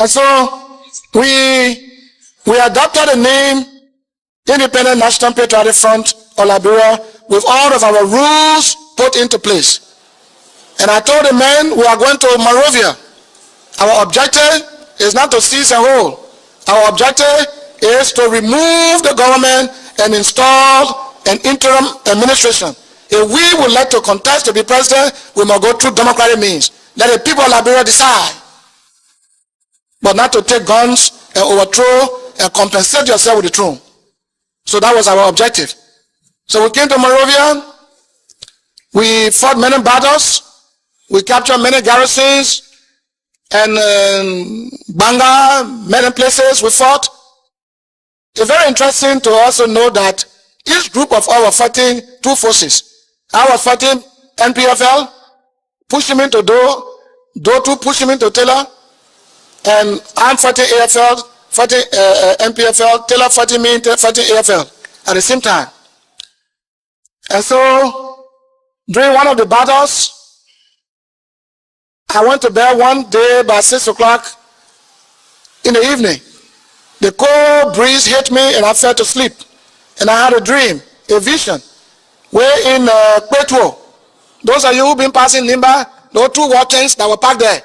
And so we adopted the name Independent National Patriotic Front of Liberia with all of our rules put into place. And I told the men, we are going to Monrovia. Our objective is not to seize and hold. Our objective is to remove the government and install an interim administration. If we would like to contest to be president, we must go through democratic means. Let the people of Liberia decide. But not to take guns and overthrow and compensate yourself with the throne. So that was our objective. So we came to Monrovia. We fought many battles. We captured many garrisons. And Banga, many places we fought. It's very interesting to also know that each group of us was fighting two forces. I was fighting NPFL, pushing me to Do to push me to Taylor, and I'm fighting AFL, fighting NPFL, Taylor fighting me, fighting AFL at the same time. And so during one of the battles, I went to bed one day by 6 o'clock in the evening. The cold breeze hit me and I fell to sleep. And I had a dream, a vision. We're in Kpaytuo. Those of you who've been passing Limba, those two war tanks that were parked there,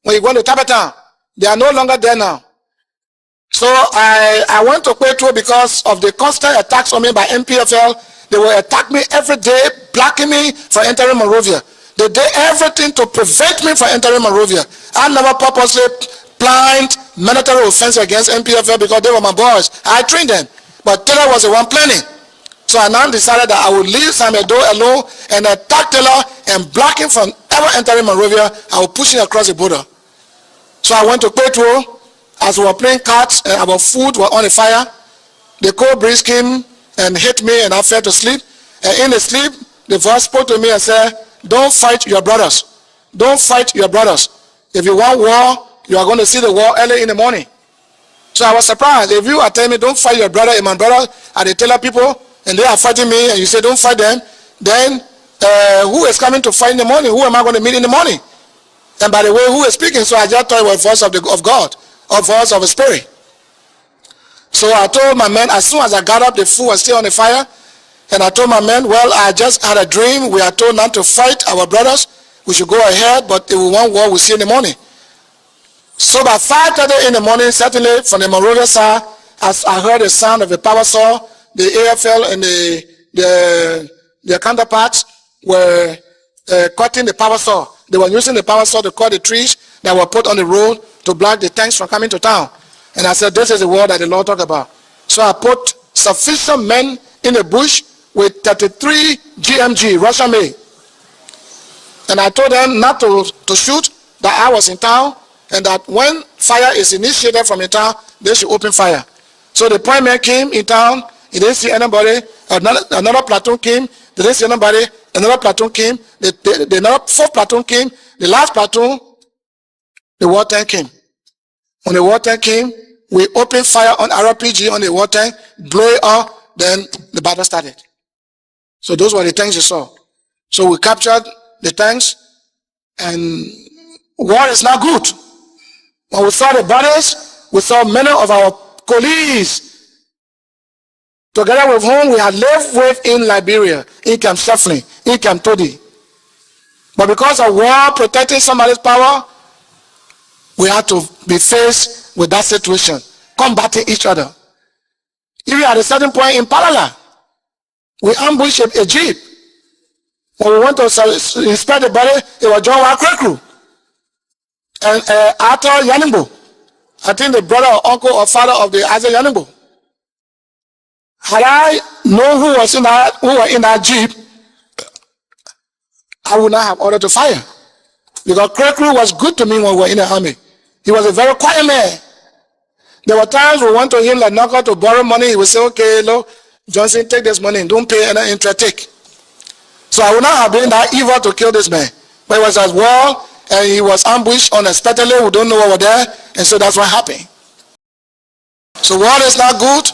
when you go to Kpaytuo, they are no longer there now. So I went to Kpaytuo because of the constant attacks on me by NPFL. They will attack me every day, blocking me from entering Monrovia. They did everything to prevent me from entering Monrovia. I never purposely planned military offense against NPFL because they were my boys. I trained them. But Taylor was the one planning. So I now decided that I would leave Samuel Doe alone and attack Taylor and block him from ever entering Monrovia. I would push him across the border. So I went to Kpaytuo. As we were playing cards and our food was on the fire, the cold breeze came and hit me and I fell to sleep. And in the sleep, the voice spoke to me and said, don't fight your brothers. Don't fight your brothers. If you want war, you are going to see the war early in the morning. So I was surprised. If you are telling me don't fight your brother and my brother are the Taylor people and they are fighting me and you say don't fight them, then who is coming to fight in the morning? Who am I going to meet in the morning? And by the way, who is speaking? So I just thought it was voice of God or voice of a spirit. So I told my men, as soon as I got up, the food was still on the fire. And I told my men, well, I just had a dream. We are told not to fight our brothers. We should go ahead, but if we want war, we'll see in the morning. So by 5:30 in the morning, certainly from the Monrovia side, as I heard the sound of the power saw, the AFL and their counterparts were cutting the power saw. They were using the power saw to cut the trees that were put on the road to block the tanks from coming to town. And I said, this is the war that the Lord talked about. So I put sufficient men in the bush with 33 GMG, Russian made. And I told them not to shoot, that I was in town, and that when fire is initiated from in town, they should open fire. So the point man came in town, he didn't see anybody, another platoon came, they didn't see anybody, another platoon came, the fourth platoon came, the last platoon, the war tank came. When the war tank came, we opened fire on RPG on the war tank, blow it up, then the battle started. So those were the tanks you saw. So we captured the tanks, and war is not good. When we saw the bodies, we saw many of our colleagues, together with whom we had lived with in Liberia, in Camp Shuffling, in Camp Todi. But because of war protecting somebody's power, we had to be faced with that situation, combating each other. Even at a certain point in Palala, we ambushed a jeep. When we went to inspect the body, it was John Wakrekru and Arthur Yanimbo. I think the brother or uncle or father of the Isaac Yanimbo. Had I known who were in that jeep, I would not have ordered to fire. Because Krekru was good to me when we were in the army. He was a very quiet man. There were times we went to him like knocker to borrow money. He would say, okay, look, Johnson, take this money and don't pay any interest, take. So I would not have been that evil to kill this man. But it was as well, and he was ambushed unexpectedly. We don't know what was there, and so that's what happened. So war is not good.